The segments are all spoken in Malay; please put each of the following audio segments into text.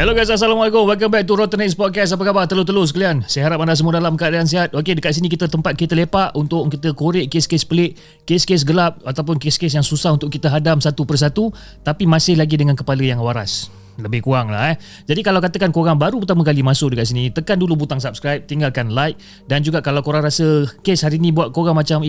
Hello guys, Assalamualaikum. Welcome back to Rotten Eggs Podcast. Apa khabar telur-telur sekalian? Saya harap anda semua dalam keadaan sihat. Okey, dekat sini tempat kita lepak untuk kita korek kes-kes pelik, kes-kes gelap ataupun kes-kes yang susah untuk kita hadam satu persatu, tapi masih lagi dengan kepala yang waras. Lebih kurang lah. Jadi kalau katakan korang baru pertama kali masuk dekat sini, tekan dulu butang subscribe, tinggalkan like, dan juga kalau korang rasa kes hari ni buat korang macam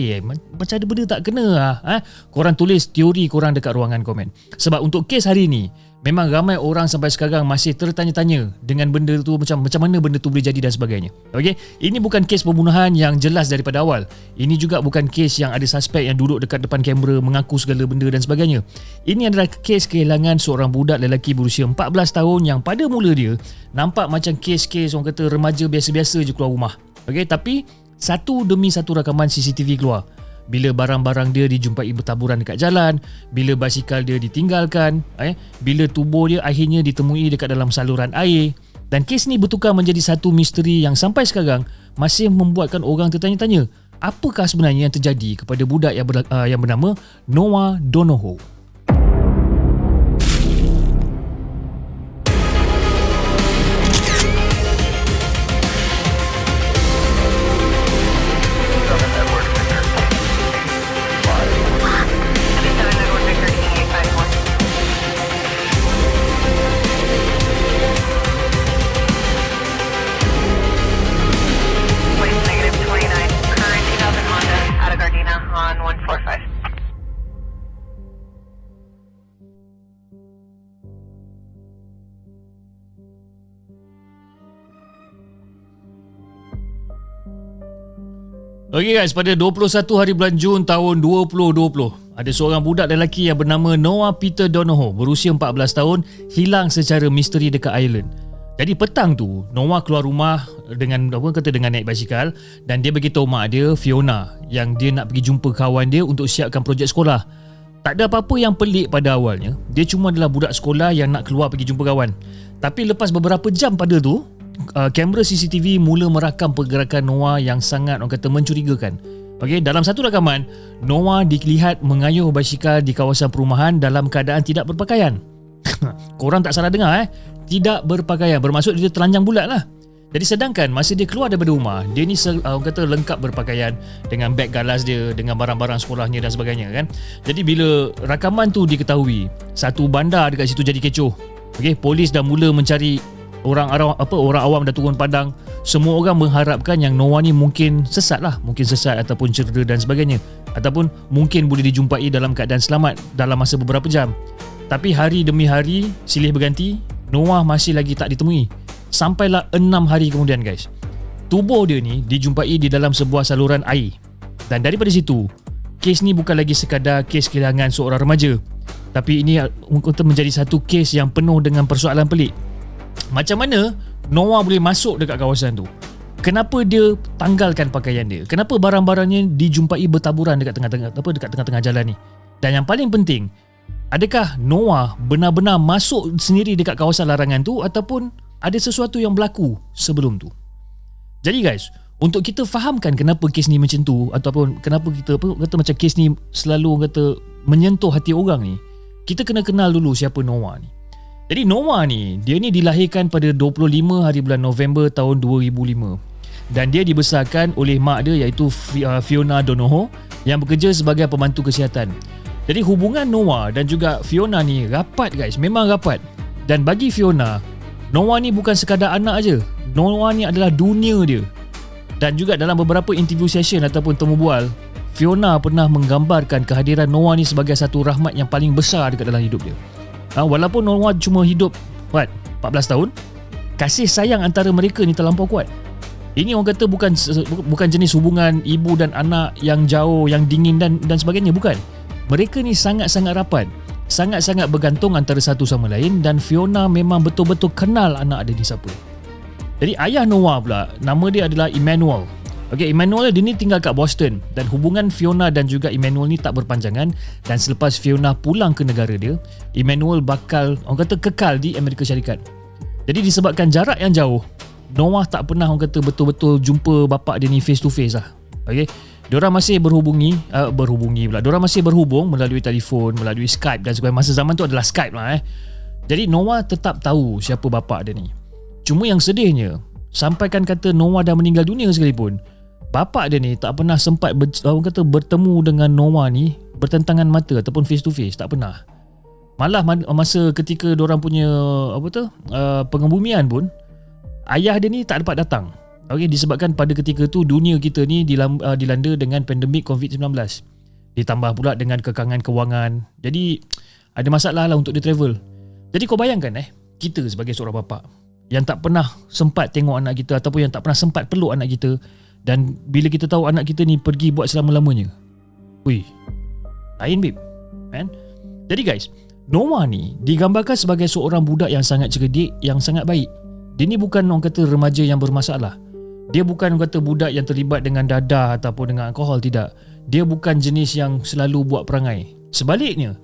macam ada benda tak kena lah, korang tulis teori korang dekat ruangan komen. Sebab untuk kes hari ni memang ramai orang sampai sekarang masih tertanya-tanya dengan benda tu, macam mana benda tu boleh jadi dan sebagainya. Okey, ini bukan kes pembunuhan yang jelas daripada awal. Ini juga bukan kes yang ada suspek yang duduk dekat depan kamera mengaku segala benda dan sebagainya. Ini adalah kes kehilangan seorang budak lelaki berusia 14 tahun yang pada mula dia nampak macam kes-kes orang kata remaja biasa-biasa je keluar rumah. Okey, tapi satu demi satu rakaman CCTV keluar. Bila barang-barang dia dijumpai bertaburan dekat jalan, bila basikal dia ditinggalkan, bila tubuh dia akhirnya ditemui dekat dalam saluran air. Dan kes ni bertukar menjadi satu misteri yang sampai sekarang masih membuatkan orang tertanya-tanya, apakah sebenarnya yang terjadi kepada budak yang bernama Noah Donohoe. Okey guys, pada 21 hari bulan Jun tahun 2020, ada seorang budak lelaki yang bernama Noah Peter Donohoe berusia 14 tahun hilang secara misteri dekat Ireland. Jadi petang tu, Noah keluar rumah dengan naik basikal dan dia beritahu mak dia, Fiona, yang dia nak pergi jumpa kawan dia untuk siapkan projek sekolah. Tak ada apa-apa yang pelik pada awalnya, dia cuma adalah budak sekolah yang nak keluar pergi jumpa kawan. Tapi lepas beberapa jam pada tu, kamera CCTV mula merakam pergerakan Noah yang sangat orang kata mencurigakan. Okey, dalam satu rakaman, Noah dilihat mengayuh basikal di kawasan perumahan dalam keadaan tidak berpakaian. Korang tak salah dengar tidak berpakaian, bermaksud dia telanjang bulat lah. Jadi sedangkan masa dia keluar daripada rumah, dia ni orang kata lengkap berpakaian dengan beg galas dia, dengan barang-barang sekolahnya dan sebagainya kan. Jadi bila rakaman tu diketahui, satu bandar dekat situ jadi kecoh. Okey, polis dah mula mencari orang awam dah turun padang. Semua orang mengharapkan yang Noah ni mungkin sesat ataupun cedera dan sebagainya, ataupun mungkin boleh dijumpai dalam keadaan selamat dalam masa beberapa jam. Tapi hari demi hari silih berganti, Noah masih lagi tak ditemui. Sampailah 6 hari kemudian guys, tubuh dia ni dijumpai di dalam sebuah saluran air. Dan daripada situ, kes ni bukan lagi sekadar kes kehilangan seorang remaja, tapi ini menjadi satu kes yang penuh dengan persoalan pelik. Macam mana Noah boleh masuk dekat kawasan tu? Kenapa dia tanggalkan pakaian dia? Kenapa barang-barangnya dijumpai bertaburan dekat tengah-tengah jalan ni? Dan yang paling penting, adakah Noah benar-benar masuk sendiri dekat kawasan larangan tu ataupun ada sesuatu yang berlaku sebelum tu? Jadi guys, untuk kita fahamkan kenapa kes ni macam tu, ataupun kenapa kita macam kes ni selalu menyentuh hati orang ni, kita kena kenal dulu siapa Noah ni. Jadi Noah ni, dia ni dilahirkan pada 25 hari bulan November tahun 2005 dan dia dibesarkan oleh mak dia iaitu Fiona Donohoe yang bekerja sebagai pembantu kesihatan. Jadi hubungan Noah dan juga Fiona ni rapat guys, memang rapat. Dan bagi Fiona, Noah ni bukan sekadar anak aja. Noah ni adalah dunia dia. Dan juga dalam beberapa interview session ataupun temu bual, Fiona pernah menggambarkan kehadiran Noah ni sebagai satu rahmat yang paling besar dekat dalam hidup dia. Walaupun Noah cuma hidup 14 tahun, kasih sayang antara mereka ni terlampau kuat. Ini orang kata bukan jenis hubungan ibu dan anak yang jauh, yang dingin dan sebagainya, bukan. Mereka ni sangat-sangat rapat, sangat-sangat bergantung antara satu sama lain, dan Fiona memang betul-betul kenal anak dia ni siapa. Jadi ayah Noah pula, nama dia adalah Emmanuel. Okey, Emmanuel dia ni tinggal kat Boston dan hubungan Fiona dan juga Emmanuel ni tak berpanjangan, dan selepas Fiona pulang ke negara dia, Emmanuel bakal orang kata kekal di Amerika Syarikat. Jadi disebabkan jarak yang jauh, Noah tak pernah orang kata betul-betul jumpa bapak dia ni face to face lah. Okey, diorang masih berhubung melalui telefon, melalui Skype dan sebagainya. Masa zaman tu adalah Skype lah. Jadi Noah tetap tahu siapa bapa dia ni. Cuma yang sedihnya, sampaikan kata Noah dah meninggal dunia sekalipun, bapa dia ni tak pernah sempat bertemu dengan Noah ni bertentangan mata ataupun face to face, tak pernah. Malah masa ketika diorang punya pengebumian pun, ayah dia ni tak dapat datang. Okey, disebabkan pada ketika tu dunia kita ni dilanda dengan pandemik COVID-19. Ditambah pula dengan kekangan kewangan. Jadi ada masalah lah untuk dia travel. Jadi kau bayangkan kita sebagai seorang bapa yang tak pernah sempat tengok anak kita ataupun yang tak pernah sempat peluk anak kita, dan bila kita tahu anak kita ni pergi buat selama-lamanya. Wih, lain babe, kan? Jadi guys, Noah ni digambarkan sebagai seorang budak yang sangat cerdik, yang sangat baik. Dia ni bukan orang kata remaja yang bermasalah. Dia bukan orang kata budak yang terlibat dengan dadah ataupun dengan alkohol, tidak. Dia bukan jenis yang selalu buat perangai. Sebaliknya,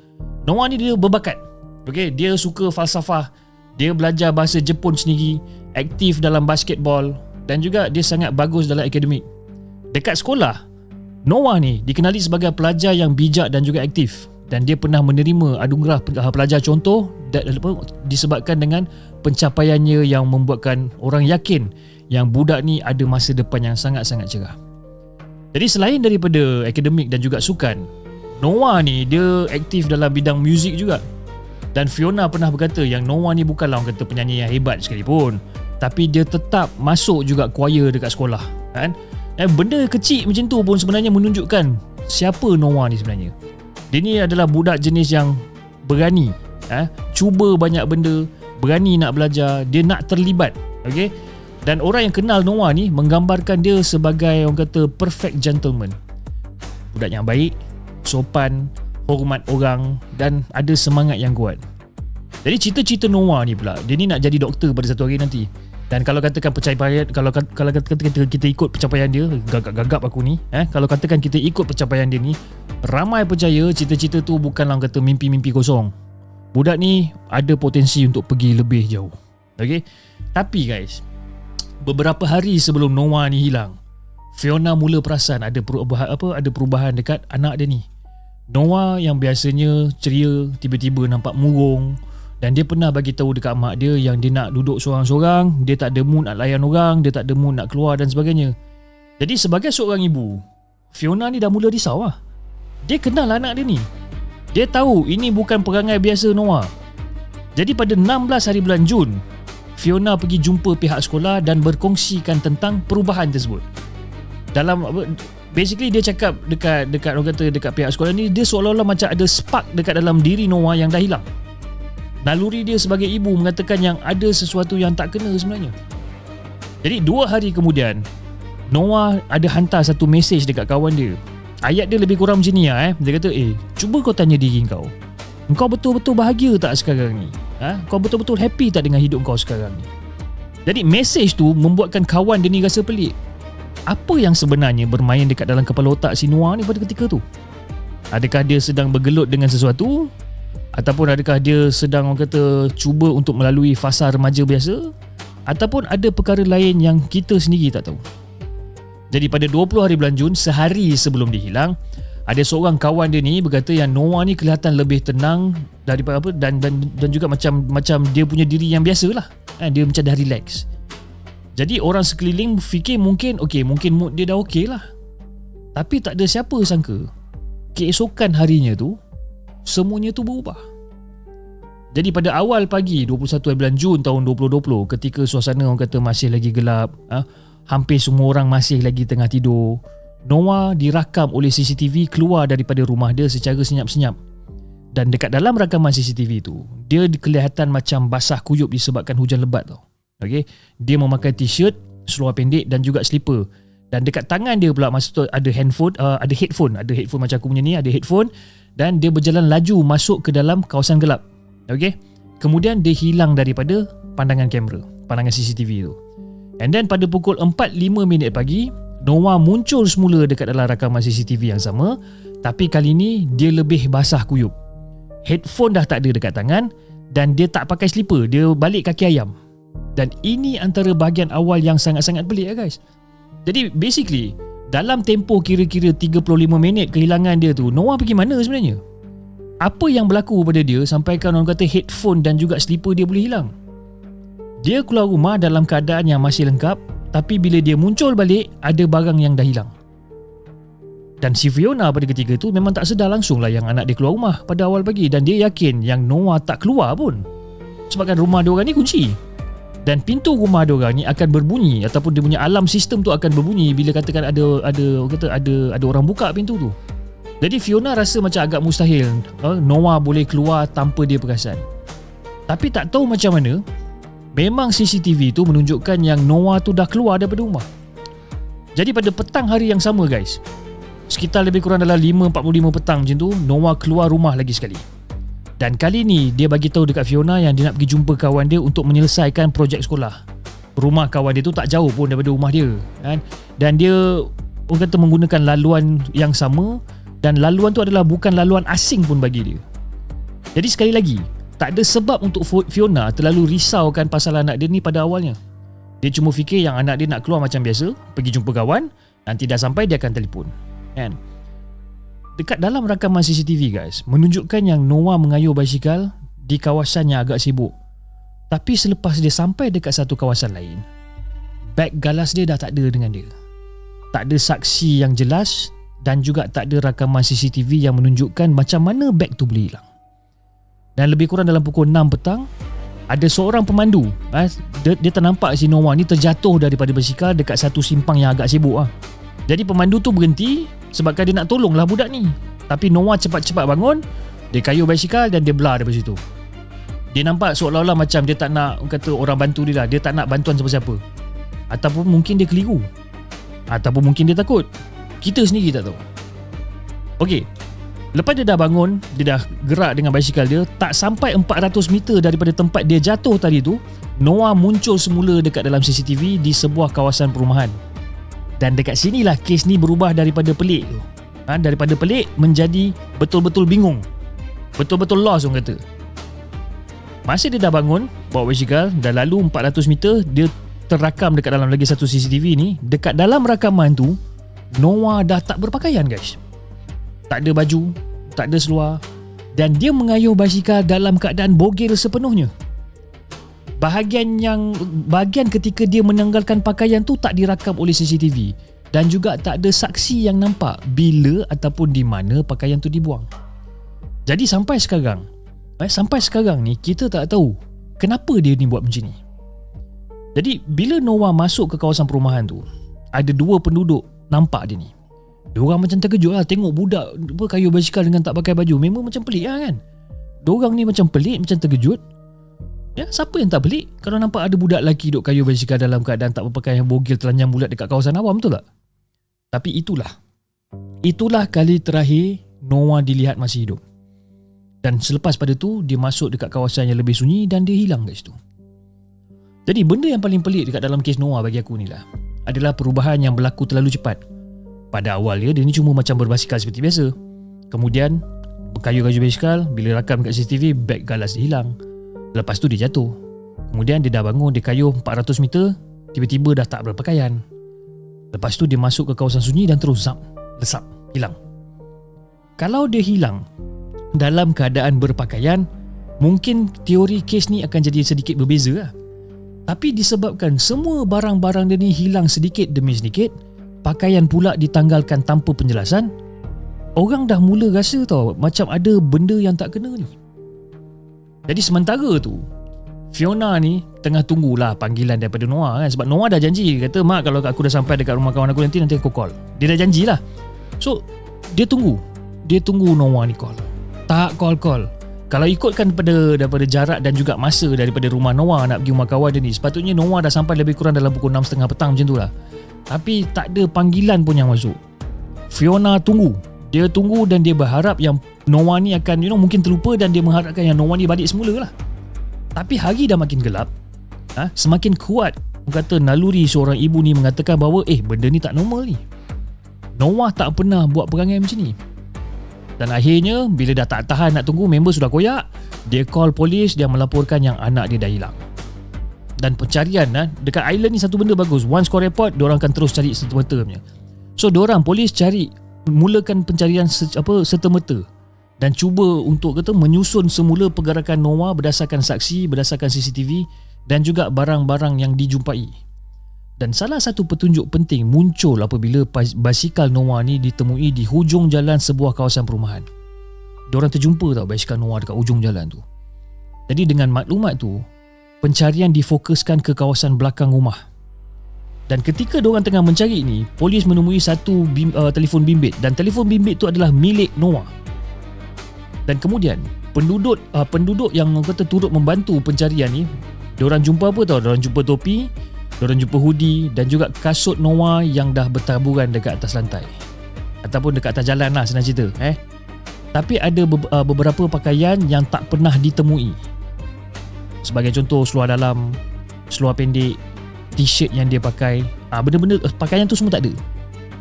Noah ni dia berbakat. Okay, dia suka falsafah, dia belajar bahasa Jepun sendiri, aktif dalam basketball, dan juga dia sangat bagus dalam akademik. Dekat sekolah, Noah ni dikenali sebagai pelajar yang bijak dan juga aktif, dan dia pernah menerima anugerah pelajar contoh disebabkan dengan pencapaiannya yang membuatkan orang yakin yang budak ni ada masa depan yang sangat-sangat cerah. Jadi selain daripada akademik dan juga sukan, Noah ni dia aktif dalam bidang muzik juga. Dan Fiona pernah berkata yang Noah ni bukanlah orang kata penyanyi yang hebat sekalipun, tapi dia tetap masuk juga choir dekat sekolah, kan? Benda kecil macam tu pun sebenarnya menunjukkan siapa Noah ni sebenarnya. Dia ni adalah budak jenis yang berani, cuba banyak benda, berani nak belajar, dia nak terlibat. Okay? Dan orang yang kenal Noah ni menggambarkan dia sebagai orang kata perfect gentleman. Budak yang baik, sopan, hormat orang dan ada semangat yang kuat. Jadi cita-cita Noah ni pula, dia ni nak jadi doktor pada satu hari nanti. Dan kalau katakan pencapaian, kalau katakan kita ikut pencapaian dia, gagap aku ni, kalau katakan kita ikut pencapaian dia ni, ramai percaya cita-cita tu bukanlah kata mimpi-mimpi kosong. Budak ni ada potensi untuk pergi lebih jauh. Okey. Tapi guys, beberapa hari sebelum Noah ni hilang, Fiona mula perasan ada perubahan dekat anak dia ni. Noah yang biasanya ceria tiba-tiba nampak murung, dan dia pernah bagi tahu dekat mak dia yang dia nak duduk seorang-seorang, dia tak ada mood nak layan orang, dia tak ada mood nak keluar dan sebagainya. Jadi sebagai seorang ibu, Fiona ni dah mula risau lah. Dia kenal anak dia ni. Dia tahu ini bukan perangai biasa Noah. Jadi pada 16 hari bulan Jun, Fiona pergi jumpa pihak sekolah dan berkongsikan tentang perubahan tersebut. Basically dia cakap dekat orang kata dekat pihak sekolah ni, dia seolah-olah macam ada spark dekat dalam diri Noah yang dah hilang. Naluri dia sebagai ibu mengatakan yang ada sesuatu yang tak kena sebenarnya. Jadi 2 hari kemudian, Noah ada hantar satu mesej dekat kawan dia. Ayat dia lebih kurang macam ni lah. Dia kata, cuba kau tanya diri kau, engkau betul-betul bahagia tak sekarang ni? Kau betul-betul happy tak dengan hidup kau sekarang ni? Jadi mesej tu membuatkan kawan dia ni rasa pelik. Apa yang sebenarnya bermain dekat dalam kepala otak si Noah ni pada ketika tu? Adakah dia sedang bergelut dengan sesuatu? Ataupun adakah dia sedang orang kata cuba untuk melalui fasa remaja biasa? Ataupun ada perkara lain yang kita sendiri tak tahu? Jadi pada 20 hari bulan Jun, sehari sebelum dia hilang, ada seorang kawan dia ni berkata yang Noah ni kelihatan lebih tenang daripada dan juga macam dia punya diri yang biasa lah. Dia macam dah relax. Jadi orang sekeliling fikir mungkin mood dia dah okey lah. Tapi tak ada siapa sangka keesokan harinya tu semuanya tu berubah. Jadi pada awal pagi 21 bulan Jun tahun 2020, ketika suasana orang kata masih lagi gelap, hampir semua orang masih lagi tengah tidur, Noah dirakam oleh CCTV keluar daripada rumah dia secara senyap-senyap. Dan dekat dalam rakaman CCTV tu, dia kelihatan macam basah kuyup disebabkan hujan lebat tau. Okay? Dia memakai t-shirt, seluar pendek dan juga slipper. Dan dekat tangan dia pula masa tu ada headphone macam aku punya ni, ada headphone, dan dia berjalan laju masuk ke dalam kawasan gelap. Okay? Kemudian dia hilang daripada pandangan CCTV tu. And then pada pukul 4.05 pagi, Noah muncul semula dekat dalam rakaman CCTV yang sama, tapi kali ni dia lebih basah kuyup. Headphone dah tak ada dekat tangan dan dia tak pakai slipper, dia balik kaki ayam. Dan ini antara bahagian awal yang sangat-sangat pelik guys. Jadi basically dalam tempoh kira-kira 35 minit kehilangan dia tu, Noah pergi mana sebenarnya? Apa yang berlaku pada dia sampaikan orang kata headphone dan juga slipper dia boleh hilang. Dia keluar rumah dalam keadaan yang masih lengkap, tapi bila dia muncul balik, ada barang yang dah hilang. Dan si Fiona pada ketika tu memang tak sedar langsung lah yang anak dia keluar rumah pada awal pagi, dan dia yakin yang Noah tak keluar pun. Sebabkan rumah diorang ni kunci. Dan pintu rumah diorang ni akan berbunyi, ataupun dia punya alarm sistem tu akan berbunyi bila katakan ada orang buka pintu tu. Jadi Fiona rasa macam agak mustahil Noah boleh keluar tanpa dia perasan. Tapi tak tahu macam mana, memang CCTV tu menunjukkan yang Noah tu dah keluar daripada rumah. Jadi pada petang hari yang sama guys, sekitar lebih kurang dalam 5.45 petang macam tu, Noah keluar rumah lagi sekali. Dan kali ni dia bagi tahu dekat Fiona yang dia nak pergi jumpa kawan dia untuk menyelesaikan projek sekolah. Rumah kawan dia tu tak jauh pun daripada rumah dia kan? Dan dia orang kata menggunakan laluan yang sama, dan laluan tu adalah bukan laluan asing pun bagi dia. Jadi sekali lagi, tak ada sebab untuk Fiona terlalu risaukan pasal anak dia ni pada awalnya. Dia cuma fikir yang anak dia nak keluar macam biasa, pergi jumpa kawan, nanti dah sampai dia akan telefon kan? Dekat dalam rakaman CCTV guys, menunjukkan yang Noah mengayuh basikal di kawasan yang agak sibuk. Tapi selepas dia sampai dekat satu kawasan lain, beg galas dia dah tak ada dengan dia. Tak ada saksi yang jelas, dan juga tak ada rakaman CCTV yang menunjukkan macam mana beg tu boleh hilang. Dan lebih kurang dalam pukul 6 petang, ada seorang pemandu, dia ternampak si Noah ni terjatuh daripada basikal dekat satu simpang yang agak sibuk . Jadi pemandu tu berhenti sebabkan dia nak tolonglah budak ni. Tapi Noah cepat-cepat bangun, dia kayuh basikal dan dia belah daripada situ. Dia nampak seolah-olah macam dia tak nak kata orang bantu dia lah. Dia tak nak bantuan siapa-siapa. Ataupun mungkin dia keliru, ataupun mungkin dia takut. Kita sendiri tak tahu. Okey, lepas dia dah bangun, dia dah gerak dengan basikal dia, tak sampai 400 meter daripada tempat dia jatuh tadi tu, Noah muncul semula dekat dalam CCTV di sebuah kawasan perumahan. Dan dekat sinilah kes ni berubah daripada pelik tu. Daripada pelik menjadi betul-betul bingung. Betul-betul lost orang kata. Masa dia dah bangun, bawa basikal, dah lalu 400 meter, dia terakam dekat dalam lagi satu CCTV ni. Dekat dalam rakaman tu, Noah dah tak berpakaian guys. Tak ada baju, tak ada seluar, dan dia mengayuh basikal dalam keadaan bogel sepenuhnya. Bahagian ketika dia menanggalkan pakaian tu tak dirakam oleh CCTV, dan juga tak ada saksi yang nampak bila ataupun di mana pakaian tu dibuang. Jadi sampai sekarang ni kita tak tahu kenapa dia ni buat macam ni. Jadi bila Noah masuk ke kawasan perumahan tu, ada dua penduduk nampak dia ni. Diorang macam terkejut lah tengok budak kayuh basikal dengan tak pakai baju. Memang macam pelik lah kan. Diorang ni macam pelik, macam terkejut. Ya, siapa yang tak pelik kalau nampak ada budak lelaki duk kayuh basikal dalam keadaan tak berpakaian bogel telanjang bulat dekat kawasan awam, betul tak? Tapi itulah kali terakhir Noah dilihat masih hidup. Dan selepas pada tu dia masuk dekat kawasan yang lebih sunyi dan dia hilang kat situ. Jadi benda yang paling pelik dekat dalam kes Noah bagi aku ni lah adalah perubahan yang berlaku terlalu cepat. Pada awal dia ni cuma macam berbasikal seperti biasa. Kemudian berkayuh-kayuh basikal, bila rakam kat CCTV beg galas dia hilang. Lepas tu dia jatuh. Kemudian dia dah bangun, dia kayuh 400 meter, tiba-tiba dah tak berpakaian. Lepas tu dia masuk ke kawasan sunyi dan terus lesap, hilang. Kalau dia hilang dalam keadaan berpakaian, mungkin teori kes ni akan jadi sedikit berbeza lah. Tapi disebabkan semua barang-barang dia ni hilang sedikit demi sedikit, pakaian pula ditanggalkan tanpa penjelasan, orang dah mula rasa tau macam ada benda yang tak kena ni. Jadi sementara tu Fiona ni tengah tunggulah panggilan daripada Noah kan. Sebab Noah dah janji, kata mak kalau aku dah sampai dekat rumah kawan aku nanti aku call. Dia dah janjilah. So dia tunggu Noah ni call. Tak call. Kalau ikutkan daripada jarak dan juga masa daripada rumah Noah nak pergi rumah kawan dia ni, sepatutnya Noah dah sampai lebih kurang dalam pukul 6.30 petang macam tu lah. Tapi tak ada panggilan pun yang masuk. Fiona tunggu. Dia tunggu dan dia berharap yang Noah ni akan mungkin terlupa, dan dia mengharapkan yang Noah ni balik semula lah. Tapi hari dah makin gelap, semakin kuat kata naluri seorang ibu ni mengatakan bahawa benda ni tak normal ni. Noah tak pernah buat perangai macam ni. Dan akhirnya bila dah tak tahan nak tunggu, member sudah koyak, dia call polis, dia melaporkan yang anak dia dah hilang. Dan pencarian dekat island ni satu benda bagus, once kau report, diorang akan terus cari serta-merta punya. So diorang polis mulakan pencarian serta-merta dan cuba untuk menyusun semula pergerakan Noah berdasarkan saksi, berdasarkan CCTV dan juga barang-barang yang dijumpai. Dan salah satu petunjuk penting muncul apabila basikal Noah ni ditemui di hujung jalan sebuah kawasan perumahan. Diorang terjumpa tau basikal Noah dekat hujung jalan tu. Jadi dengan maklumat tu, pencarian difokuskan ke kawasan belakang rumah. Dan ketika diorang tengah mencari ni, polis menemui satu telefon bimbit, dan telefon bimbit tu adalah milik Noah. Dan kemudian penduduk yang kata turut membantu pencarian ni, diorang jumpa apa tau? Diorang jumpa topi, diorang jumpa hoodie dan juga kasut Noah yang dah bertaburan dekat atas lantai ataupun dekat atas jalan lah, senang cerita. Tapi ada beberapa pakaian yang tak pernah ditemui. Sebagai contoh, seluar dalam, seluar pendek, t-shirt yang dia pakai, benda-benda pakaian tu semua tak ada.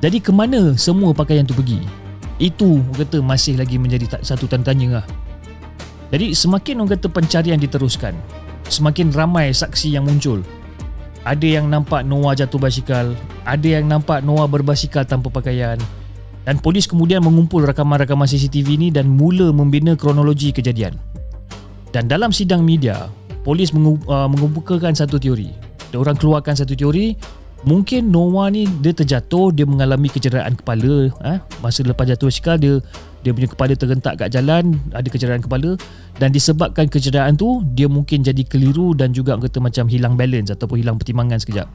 Jadi ke mana semua pakaian tu pergi? Itu orang kata masih lagi menjadi satu tanda tanya lah. Jadi semakin orang kata pencarian diteruskan, semakin ramai saksi yang muncul. Ada yang nampak Noah jatuh basikal, ada yang nampak Noah berbasikal tanpa pakaian. Dan polis kemudian mengumpul rakaman-rakaman CCTV ni dan mula membina kronologi kejadian. Dan dalam sidang media, polis mengemukakan satu teori. Diorang keluarkan satu teori, mungkin Noah ni dia terjatuh, dia mengalami kecederaan kepala. Masa lepas jatuh basikal, dia punya kepala tergentak kat jalan, ada kecederaan kepala, dan disebabkan kecederaan tu dia mungkin jadi keliru dan juga kata macam hilang balance ataupun hilang pertimbangan sekejap.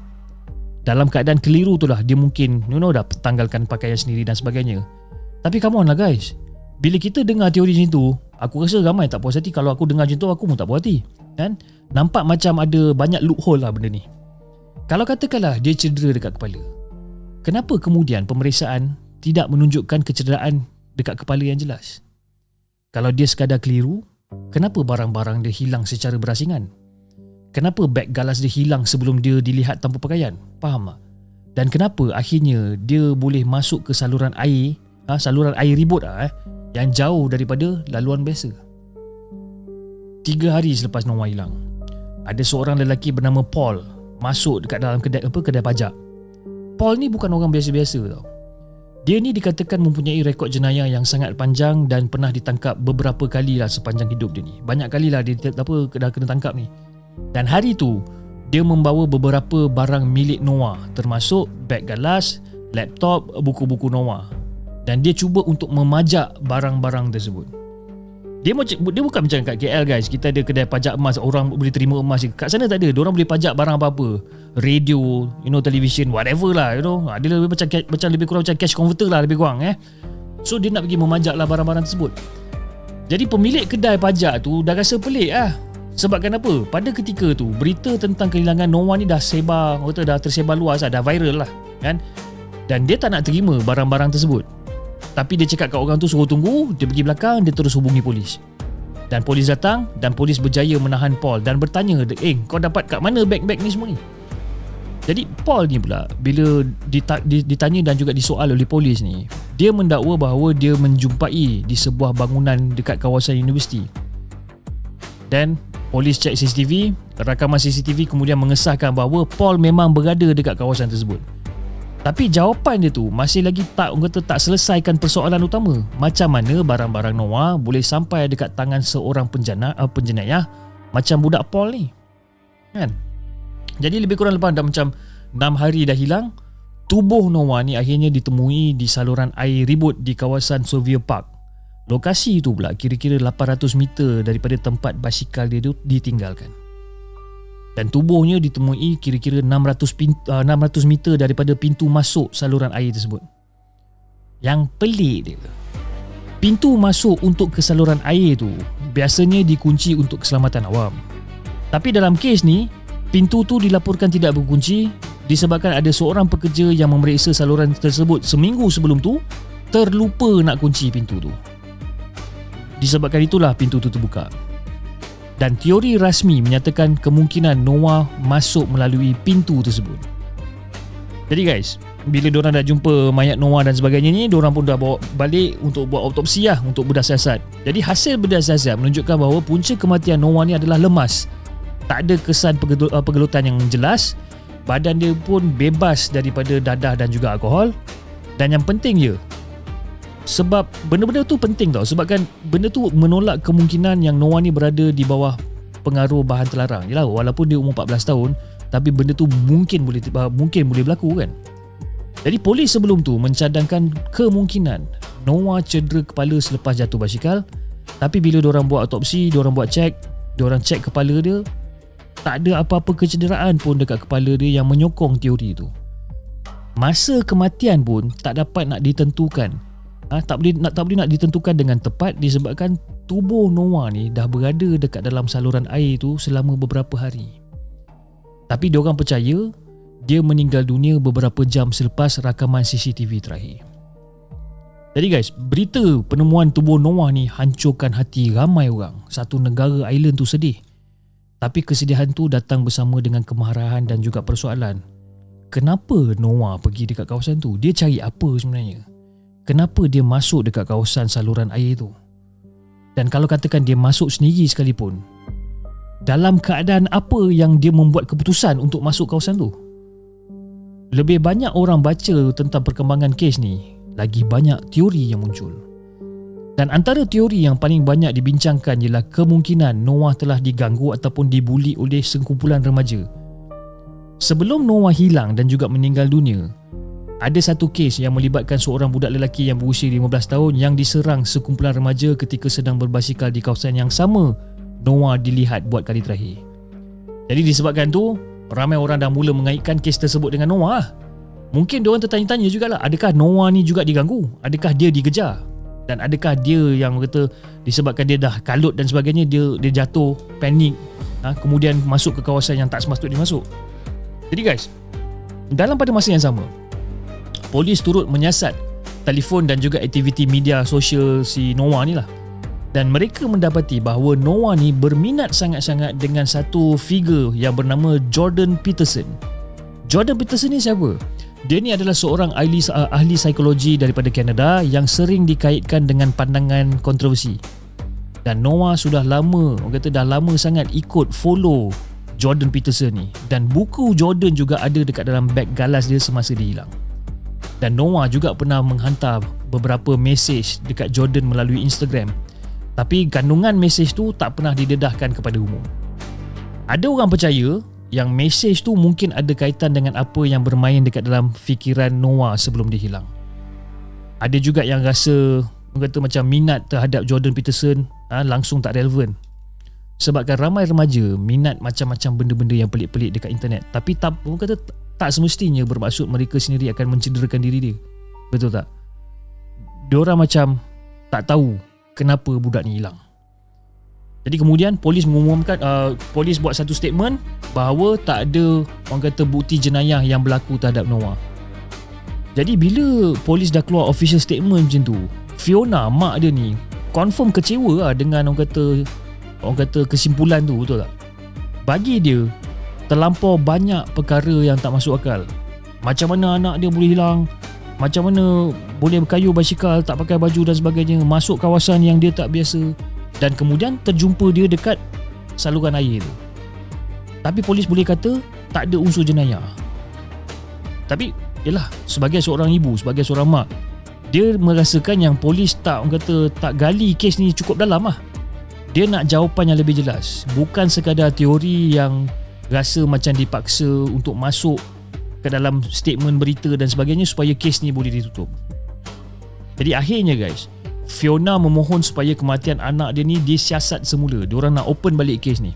Dalam keadaan keliru tu lah dia mungkin dah tanggalkan pakaian sendiri dan sebagainya. Tapi come on lah guys, bila kita dengar teori macam tu, aku rasa ramai tak puas hati. Kalau aku dengar macam tu, aku pun tak puas hati, kan? Nampak macam ada banyak loophole lah benda ni. Kalau katakanlah dia cedera dekat kepala, kenapa kemudian pemeriksaan tidak menunjukkan kecederaan dekat kepala yang jelas? Kalau dia sekadar keliru, kenapa barang-barang dia hilang secara berasingan? Kenapa beg galas dia hilang sebelum dia dilihat tanpa pakaian? Faham tak? Dan kenapa akhirnya dia boleh masuk ke saluran air, saluran air ribut yang jauh daripada laluan biasa? 3 hari selepas Noah hilang, ada seorang lelaki bernama Paul masuk dekat dalam kedai pajak. Paul ni bukan orang biasa-biasa tau. Dia ni dikatakan mempunyai rekod jenayah yang sangat panjang dan pernah ditangkap beberapa kali lah sepanjang hidup dia ni. Banyak kali lah dia dah kena tangkap ni. Dan hari tu dia membawa beberapa barang milik Noah, termasuk beg galas, laptop, buku-buku Noah. Dan dia cuba untuk memajak barang-barang tersebut. Dia bukan macam kat KL guys, kita ada kedai pajak emas, orang boleh terima emas. Kat sana tak ada, diorang boleh pajak barang apa-apa, radio, television, whatever lah, Dia lebih macam lebih kurang macam cash converter lah, lebih kurang So dia nak pergi memajak lah barang-barang tersebut. Jadi pemilik kedai pajak tu dah rasa pelik Sebab kenapa? Pada ketika tu berita tentang kehilangan Noah ni dah tersebar luas dah viral lah, kan? Dan dia tak nak terima barang-barang tersebut. Tapi dia cakap kat orang tu suruh tunggu, dia pergi belakang, dia terus hubungi polis. Dan polis datang dan polis berjaya menahan Paul dan bertanya, kau dapat kat mana beg-beg ni semua ni? Jadi Paul ni pula bila ditanya dan juga disoal oleh polis ni, dia mendakwa bahawa dia menjumpai di sebuah bangunan dekat kawasan universiti. Dan polis cek CCTV, rakaman CCTV kemudian mengesahkan bahawa Paul memang berada dekat kawasan tersebut. Tapi jawapan dia tu masih lagi tak selesaikan persoalan utama. Macam mana barang-barang Noah boleh sampai dekat tangan seorang penjenayah macam budak Paul ni, kan? Jadi lebih kurang lepas dah macam 6 hari dah hilang, tubuh Noah ni akhirnya ditemui di saluran air ribut di kawasan Sylvia Park. Lokasi itu pula kira-kira 800 meter daripada tempat basikal dia ditinggalkan. Dan tubuhnya ditemui kira-kira 600 meter daripada pintu masuk saluran air tersebut. Yang pelik dia, pintu masuk untuk ke saluran air tu biasanya dikunci untuk keselamatan awam. Tapi dalam kes ni, pintu tu dilaporkan tidak berkunci disebabkan ada seorang pekerja yang memeriksa saluran tersebut seminggu sebelum tu terlupa nak kunci pintu tu. Disebabkan itulah pintu tu terbuka. Dan teori rasmi menyatakan kemungkinan Noah masuk melalui pintu tersebut. Jadi guys, bila diorang dah jumpa mayat Noah dan sebagainya ni, diorang pun dah bawa balik untuk buat autopsi untuk bedah siasat. Jadi hasil bedah siasat menunjukkan bahawa punca kematian Noah ni adalah lemas. Tak ada kesan pergelutan yang jelas. Badan dia pun bebas daripada dadah dan juga alkohol. Dan yang penting Sebab benda-benda tu penting tau. Sebab kan benda tu menolak kemungkinan yang Noah ni berada di bawah pengaruh bahan terlarang. Yalah, walaupun dia umur 14 tahun, tapi benda tu mungkin boleh berlaku kan. Jadi polis sebelum tu mencadangkan kemungkinan Noah cedera kepala selepas jatuh basikal. Tapi bila diorang buat autopsi, diorang cek kepala dia, tak ada apa-apa kecederaan pun dekat kepala dia yang menyokong teori tu. Masa kematian pun tak dapat nak ditentukan. Tak boleh nak ditentukan dengan tepat disebabkan tubuh Noah ni dah berada dekat dalam saluran air tu selama beberapa hari. Tapi diorang percaya dia meninggal dunia beberapa jam selepas rakaman CCTV terakhir. Jadi guys, berita penemuan tubuh Noah ni hancurkan hati ramai orang. Satu negara island tu sedih. Tapi kesedihan tu datang bersama dengan kemarahan dan juga persoalan. Kenapa Noah pergi dekat kawasan tu? Dia cari apa sebenarnya? Kenapa dia masuk dekat kawasan saluran air tu? Dan kalau katakan dia masuk sendiri sekalipun, dalam keadaan apa yang dia membuat keputusan untuk masuk kawasan tu? Lebih banyak orang baca tentang perkembangan kes ni, lagi banyak teori yang muncul. Dan antara teori yang paling banyak dibincangkan ialah kemungkinan Noah telah diganggu ataupun dibuli oleh sekumpulan remaja. Sebelum Noah hilang dan juga meninggal dunia, ada satu kes yang melibatkan seorang budak lelaki yang berusia 15 tahun yang diserang sekumpulan remaja ketika sedang berbasikal di kawasan yang sama Noah dilihat buat kali terakhir. Jadi disebabkan tu, ramai orang dah mula mengaitkan kes tersebut dengan Noah. Mungkin diorang tertanya-tanya jugalah, adakah Noah ni juga diganggu? Adakah dia dikejar? Dan adakah dia yang kata disebabkan dia dah kalut dan sebagainya, dia jatuh, panik, kemudian masuk ke kawasan yang tak semestinya dia masuk. Jadi guys, dalam pada masa yang sama, polis turut menyiasat telefon dan juga aktiviti media sosial si Noah ni lah. Dan mereka mendapati bahawa Noah ni berminat sangat-sangat dengan satu figure yang bernama Jordan Peterson. Jordan Peterson ni siapa? Dia ni adalah seorang ahli psikologi daripada Kanada yang sering dikaitkan dengan pandangan kontroversi. Dan Noah sudah lama, orang kata dah lama sangat ikut follow Jordan Peterson ni. Dan buku Jordan juga ada dekat dalam beg galas dia semasa dia hilang. Dan Noah juga pernah menghantar beberapa mesej dekat Jordan melalui Instagram. Tapi kandungan mesej tu tak pernah didedahkan kepada umum. Ada orang percaya yang mesej tu mungkin ada kaitan dengan apa yang bermain dekat dalam fikiran Noah sebelum dia hilang. Ada juga yang rasa, orang kata macam minat terhadap Jordan Peterson langsung tak relevan. Sebabkan ramai remaja minat macam-macam benda-benda yang pelik-pelik dekat internet. Tapi orang kata tak semestinya bermaksud mereka sendiri akan mencederakan diri dia. Betul tak? Diorang macam tak tahu kenapa budak ni hilang. Jadi kemudian polis mengumumkan, polis buat satu statement bahawa tak ada, orang kata, bukti jenayah yang berlaku terhadap Noah. Jadi bila polis dah keluar official statement macam tu, Fiona, mak dia ni, confirm kecewa lah dengan orang kata kesimpulan tu, betul tak? Bagi dia, terlampau banyak perkara yang tak masuk akal. Macam mana anak dia boleh hilang, macam mana boleh berkayuh basikal, tak pakai baju dan sebagainya, masuk kawasan yang dia tak biasa, dan kemudian terjumpa dia dekat saluran air tu. Tapi polis boleh kata tak ada unsur jenayah. Tapi yelah, sebagai seorang ibu, sebagai seorang mak, dia merasakan yang polis tak gali kes ni cukup dalam lah. Dia nak jawapan yang lebih jelas, bukan sekadar teori yang rasa macam dipaksa untuk masuk ke dalam statement berita dan sebagainya supaya kes ni boleh ditutup. Jadi akhirnya guys, Fiona memohon supaya kematian anak dia ni disiasat semula. Diorang nak open balik kes ni.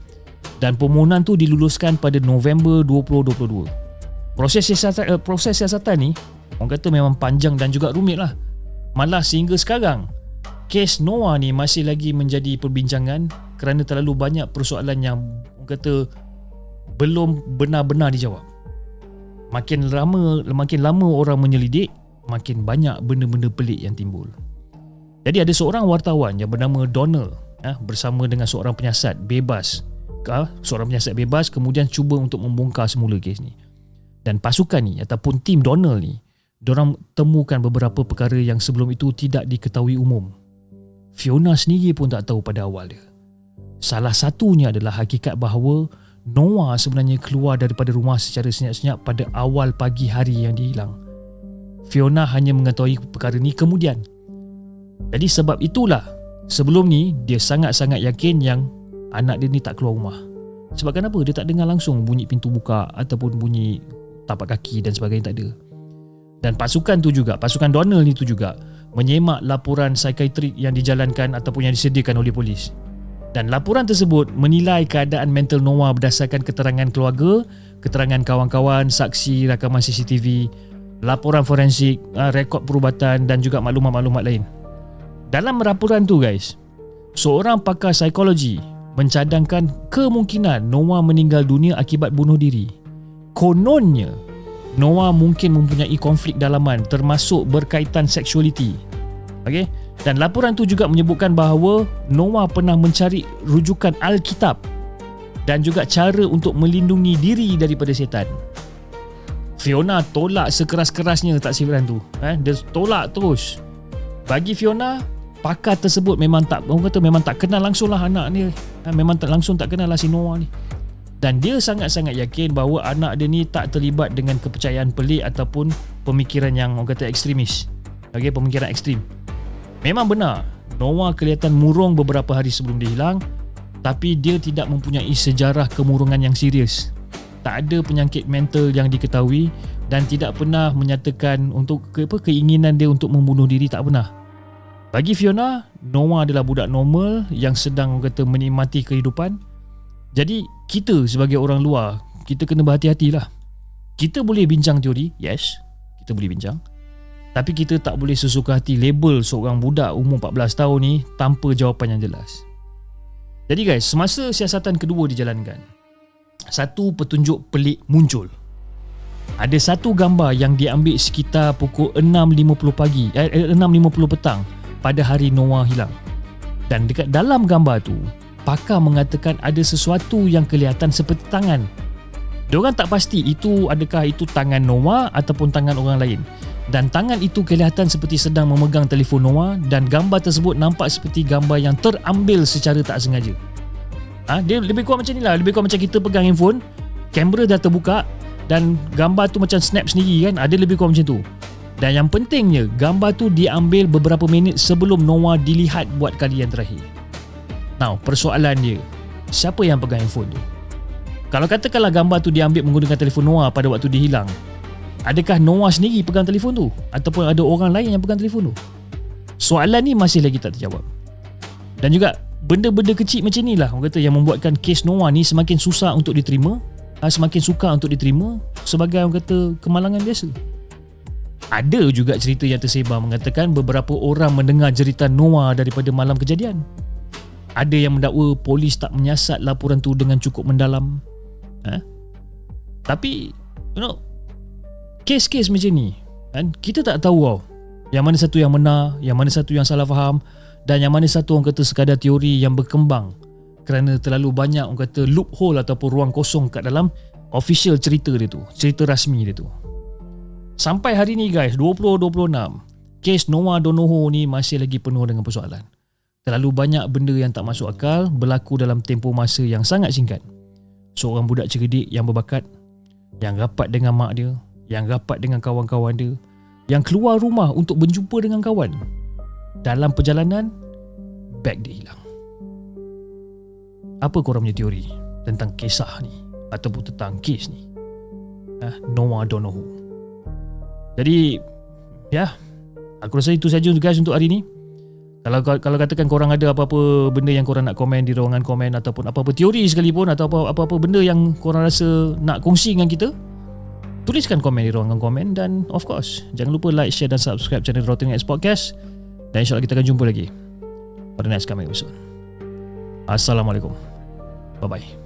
Dan permohonan tu diluluskan pada November 2022. Proses siasatan ni, orang kata memang panjang dan juga rumit lah. Malah sehingga sekarang, kes Noah ni masih lagi menjadi perbincangan kerana terlalu banyak persoalan yang orang kata belum benar-benar dijawab. Makin lama orang menyelidik, makin banyak benda-benda pelik yang timbul. Jadi ada seorang wartawan yang bernama Donald bersama dengan seorang penyiasat bebas. Seorang penyiasat bebas kemudian cuba untuk membongkar semula kes ni. Dan pasukan ni ataupun tim Donald ni, diorang temukan beberapa perkara yang sebelum itu tidak diketahui umum. Fiona sendiri pun tak tahu pada awal dia. Salah satunya adalah hakikat bahawa Noah sebenarnya keluar daripada rumah secara senyap-senyap pada awal pagi hari yang dia hilang. Fiona hanya mengetahui perkara ni kemudian. Jadi sebab itulah sebelum ni dia sangat-sangat yakin yang anak dia ni tak keluar rumah. Sebab kenapa? Dia tak dengar langsung bunyi pintu buka ataupun bunyi tapak kaki dan sebagainya, tak ada. Dan pasukan Donald ni tu juga menyemak laporan psikiatrik yang dijalankan ataupun yang disediakan oleh polis. Dan laporan tersebut menilai keadaan mental Noah berdasarkan keterangan keluarga, keterangan kawan-kawan, saksi, rakaman CCTV, laporan forensik, rekod perubatan dan juga maklumat-maklumat lain. Dalam laporan tu guys, seorang pakar psikologi mencadangkan kemungkinan Noah meninggal dunia akibat bunuh diri. Kononnya Noah mungkin mempunyai konflik dalaman termasuk berkaitan seksualiti. Okey, dan laporan tu juga menyebutkan bahawa Noah pernah mencari rujukan Alkitab dan juga cara untuk melindungi diri daripada setan. Fiona tolak sekeras-kerasnya taksiran tu. Dia tolak terus. Bagi Fiona, pakar tersebut memang tak kenal langsung lah anak ni. Memang tak kenal lah si Noah ni. Dan dia sangat-sangat yakin bahawa anak dia ni tak terlibat dengan kepercayaan pelik ataupun pemikiran yang orang kata ekstremis. Okey, pemikiran ekstrim. Memang benar, Noah kelihatan murung beberapa hari sebelum dia hilang, tapi dia tidak mempunyai sejarah kemurungan yang serius. Tak ada penyakit mental yang diketahui dan tidak pernah menyatakan untuk keinginan dia untuk membunuh diri, tak pernah. Bagi Fiona, Noah adalah budak normal yang sedang menikmati kehidupan. Jadi kita sebagai orang luar, kita kena berhati-hatilah. Kita boleh bincang teori, yes, kita boleh bincang. Tapi kita tak boleh sesuka hati label seorang budak umur 14 tahun ni tanpa jawapan yang jelas. Jadi guys, semasa siasatan kedua dijalankan, satu petunjuk pelik muncul. Ada satu gambar yang diambil sekitar pukul 6.50 petang pada hari Noah hilang. Dan dekat dalam gambar tu, pakar mengatakan ada sesuatu yang kelihatan seperti tangan. Diorang tak pasti adakah itu tangan Noah ataupun tangan orang lain. Dan tangan itu kelihatan seperti sedang memegang telefon Noah dan gambar tersebut nampak seperti gambar yang terambil secara tak sengaja. Dia lebih kurang macam ni lah. Lebih kurang macam kita pegang handphone, kamera dah terbuka dan gambar tu macam snap sendiri kan. Ada lebih kurang macam tu. Dan yang pentingnya, gambar tu diambil beberapa minit sebelum Noah dilihat buat kali yang terakhir. Now, persoalan dia, siapa yang pegang handphone tu? Kalau katakanlah gambar tu diambil menggunakan telefon Noah pada waktu dia hilang, adakah Noah sendiri pegang telefon tu? Ataupun ada orang lain yang pegang telefon tu? Soalan ni masih lagi tak terjawab. Dan juga, benda-benda kecil macam ni lah orang kata yang membuatkan kes Noah ni semakin susah untuk diterima, semakin sukar untuk diterima sebagai orang kata kemalangan biasa. Ada juga cerita yang tersebar mengatakan beberapa orang mendengar jeritan Noah daripada malam kejadian. Ada yang mendakwa polis tak menyiasat laporan tu dengan cukup mendalam. Tapi kes-kes macam ni kan, kita tak tahu yang mana satu yang benar, yang mana satu yang salah faham, dan yang mana satu orang kata sekadar teori yang berkembang kerana terlalu banyak orang kata loophole ataupun ruang kosong kat dalam official cerita dia tu, cerita rasmi dia tu. Sampai hari ni guys, 2026, kes Noah Donohoe ni masih lagi penuh dengan persoalan. Terlalu banyak benda yang tak masuk akal berlaku dalam tempoh masa yang sangat singkat. Seorang budak cerdik yang berbakat, yang rapat dengan mak dia, yang rapat dengan kawan-kawan dia, yang keluar rumah untuk berjumpa dengan kawan. Dalam perjalanan, beg dia hilang. Apa korang punya teori tentang kisah ni ataupun tentang kes ni? Noah Donohoe. Jadi, aku rasa itu saja guys untuk hari ni. Kalau katakan korang ada apa-apa benda yang korang nak komen di ruangan komen ataupun apa-apa teori sekalipun atau apa-apa benda yang korang rasa nak kongsi dengan kita, tuliskan komen di ruangan komen. Dan of course, jangan lupa like, share dan subscribe channel Rotten X Podcast. Dan insyaAllah kita akan jumpa lagi pada next coming episode. Assalamualaikum. Bye-bye.